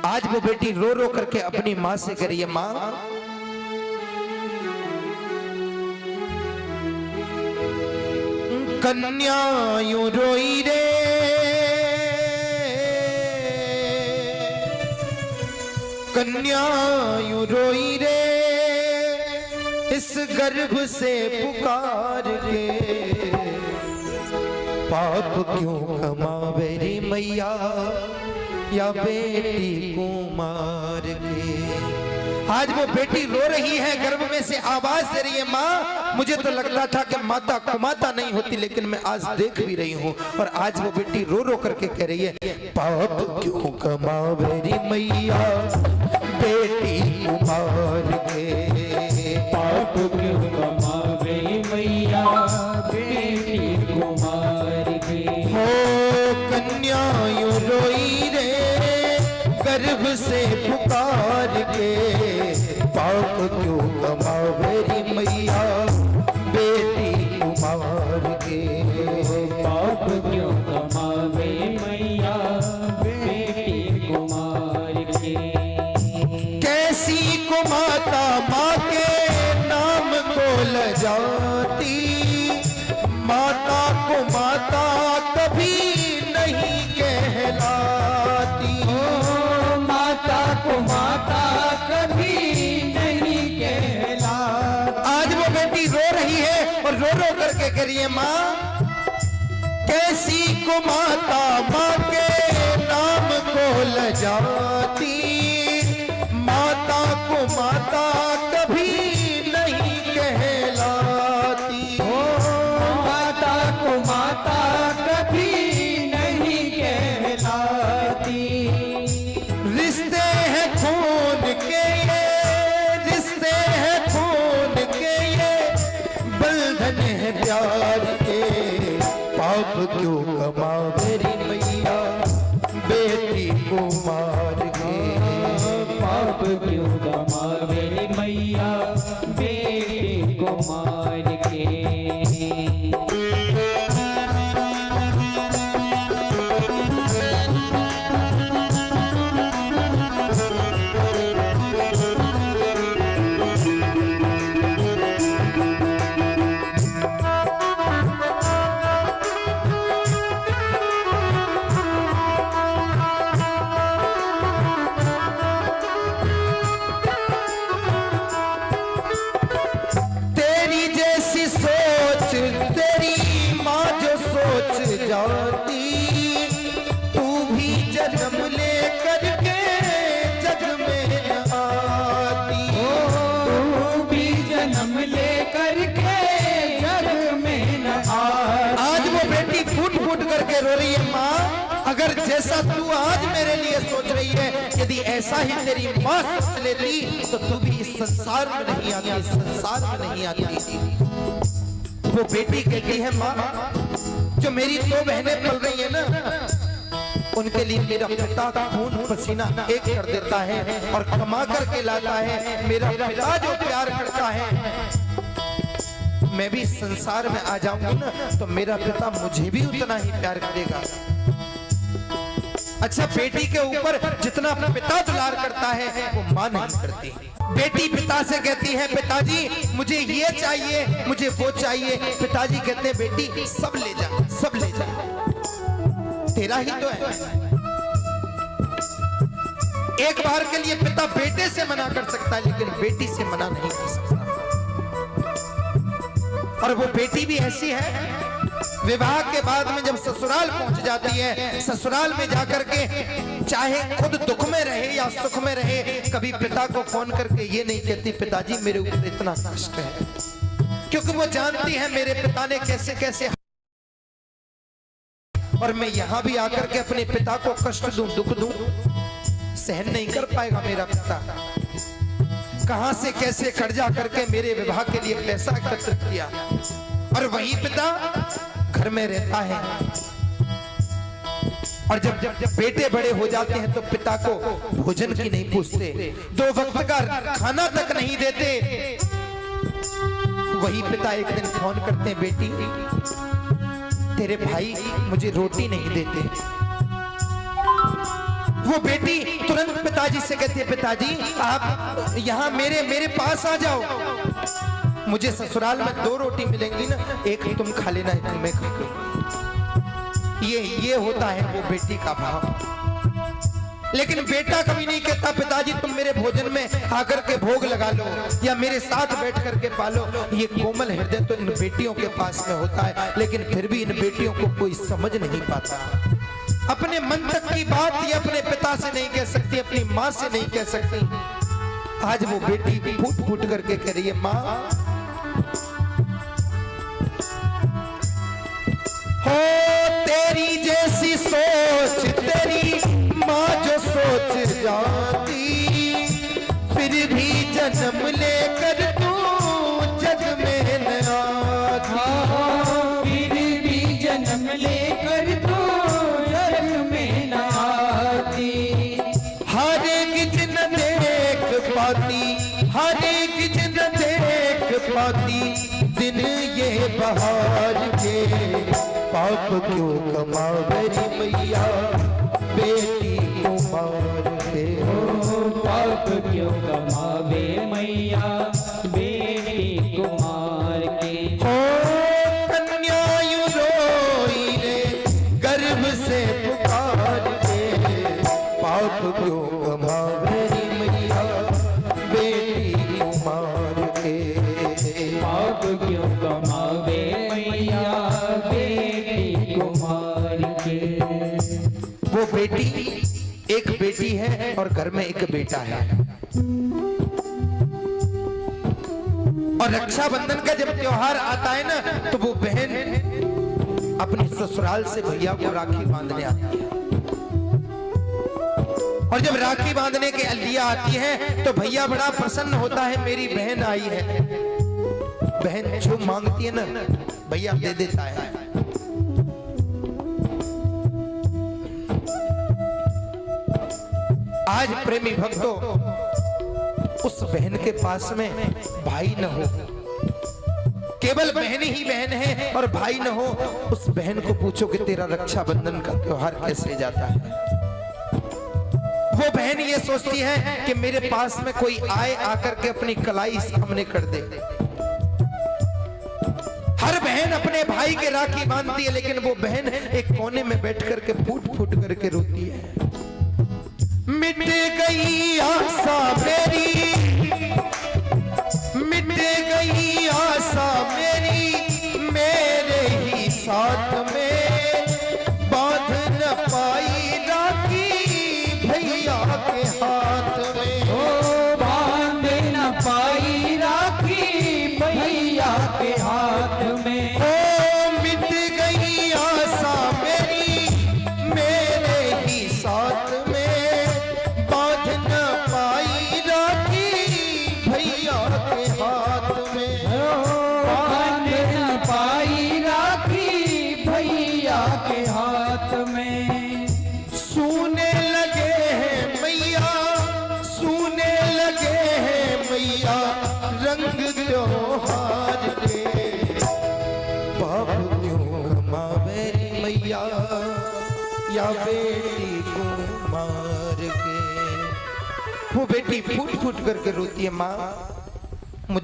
आज वो बेटी रो रो करके अपनी माँ से कह रही है, माँ कन्या यूं रोई रे, कन्या यूं रोई रे, इस गर्भ से पुकार के, पाप क्यों कमावे रे मैया या बेटी को मार के। आज वो बेटी रो रही है, गर्भ में से आवाज दे रही है, माँ मुझे तो लगता था कि माता कुमाता नहीं होती, लेकिन मैं आज देख भी रही हूँ। और आज वो बेटी रो रो करके कह रही है, पाप क्यों कमावे रे मैया बेटी को मार के, पाप क्यों कमावे मैया बेटी को मार के। हो कन्या यूं रोई रे, गर्भ से पुकार के, पाप क्यों कमावे रे मैया बेटी को मार के, पाप क्यों कमावे मैया बेटी को मार के। कैसी को माता माँ के नाम को लजाती, माता को माता कभी नहीं कहलाती, माता को माता कभी नहीं कहलाती। आज वो बेटी रो रही है और रो रो करके कह रही है, माँ कैसी को माता माँ के नाम को लजाती, माता को माता कभी नहीं कहलाती, माता को माता कभी नहीं कहलाती। रिश्ते हैं खून के ये, रिश्ते हैं खून के ये, बंधन है प्यार के, पाप क्यों कमावे रे मैया बेटी को मार के, पाप क्यों कमावे मैया बेटी को मार के। जाती तू भी जन्म ले करके जग में न आती, तू भी जन्म ले करके जग में न आती। आज वो बेटी फूट फूट करके रो रही है, माँ अगर जैसा तू आज मेरे लिए सोच रही है, यदि ऐसा ही तेरी माँ सोच लेती तो तू भी इस संसार में नहीं आती, इस संसार में नहीं आती। वो बेटी कहती है, माँ जो मेरी दो बहनें पल रही है ना, उनके लिए मेरा पिता खून पसीना एक कर देता है और कमा करके लाता है। मेरा पिता जो प्यार करता है, मैं भी संसार में आ जाऊंगी ना तो मेरा पिता मुझे भी उतना ही प्यार करेगा। अच्छा, बेटी के ऊपर जितना पिता दुलार करता है वो माँ नहीं करती। बेटी पिता से कहती है, पिताजी मुझे ये चाहिए, मुझे वो चाहिए। पिताजी कहते हैं, बेटी सब ले जा, सब ले जा, तेरा ही तो है। एक बार के लिए पिता बेटे से मना कर सकता है, लेकिन बेटी से मना नहीं कर सकता। और वो बेटी भी ऐसी है, विवाह के बाद में जब ससुराल पहुंच जाती है, ससुराल में जाकर के चाहे खुद दुख में रहे या सुख में रहे, कभी पिता को फोन करके ये नहीं कहती, पिताजी मेरे ऊपर इतना कष्ट है, क्योंकि वो जानती है मेरे पिता ने कैसे कैसे, और मैं यहां भी आकर के अपने पिता को कष्ट दूं, दुख दूं, सहन नहीं कर पाएगा मेरा पिता। कहां से कैसे कर्जा करके मेरे विवाह के लिए पैसा एकत्रित किया, और वही पिता घर में रहता है। और जब बेटे बड़े हो जाते हैं तो पिता को भोजन की नहीं पूछते, 2 वक्त का खाना तक नहीं देते। वही पिता एक दिन फोन करते हैं, बेटी तेरे भाई मुझे रोटी नहीं देते। वो बेटी तुरंत पिताजी से कहती है, पिताजी आप यहाँ मेरे पास आ जाओ, मुझे ससुराल में 2 रोटी मिलेंगी ना, एक तुम खा लेना, एक मैं खा लूं। ये होता है वो बेटी का भाव। लेकिन बेटा कभी नहीं कहता, पिताजी तुम मेरे भोजन में आकर के भोग लगा लो या मेरे साथ बैठ करके पालो। ये कोमल हृदय तो इन बेटियों के पास में होता है, लेकिन फिर भी इन बेटियों को कोई समझ नहीं पाता। अपने मन तक की बात ये अपने पिता से नहीं कह सकती, अपनी माँ से नहीं कह सकती। आज वो बेटी फूट फूट करके कह रही है, माँ हो तेरी जैसी सोच तेरी माँ जो सोच जाती, फिर भी जन्म लेकर तू जग में न आती। फिर भी जन्म लेकर तू जग में न आती। हर एक जन देख पाती, हर एक जन देख पाती, दिन ये बहार के पाप क्यों कमावे मैया बेटी को मार के। पाप क्यों कमावे मैया बेटी को मार के। हो कन्या यूं रोई रे गर्भ से पुकार के, पाप क्यों कमावे मैया बेटी को मार के। पाप क्यों कमावे मैया बेटी को मार के। वो बेटी एक बेटी है और घर में एक बेटा है। और रक्षाबंधन का जब त्योहार आता है ना, तो वो बहन अपनी ससुराल से भैया को राखी बांधने आती है। और जब राखी बांधने के अलिया आती है तो भैया बड़ा प्रसन्न होता है, मेरी बहन आई है। बहन जो मांगती है ना भैया दे देता है। आज प्रेमी भक्तों, उस बहन के पास में भाई न हो, केवल बहन ही बहन है और भाई न हो, उस बहन को पूछो कि तेरा रक्षाबंधन का त्योहार कैसे जाता है। वो बहन ये सोचती है कि मेरे पास में कोई आए, आकर के अपनी कलाई सामने कर दे। हर बहन अपने भाई के राखी बांधती है, लेकिन वो बहन एक कोने में बैठ करके फूट फूट करके रोती है। मिट गई आशा मेरी, मिट गई आशा मेरी, मेरे ही साथ में बांध न पाई राखी भैया के हाथ में। ओ बांध न पाई राखी भैया के हाथ में। ओ मिट गई आशा मेरी, मेरे ही साथ में बांध न पाई राखी भैया के हाथ में। बांध न पाई राखी भैया के हाथ में। सूने लगे हैं मैया, सूने लगे हैं मैया रंग त्योहार के, पाप क्यों कमावे मैया या बेटी को मार के। वो बेटी फूट फूट करके रोती है, माँ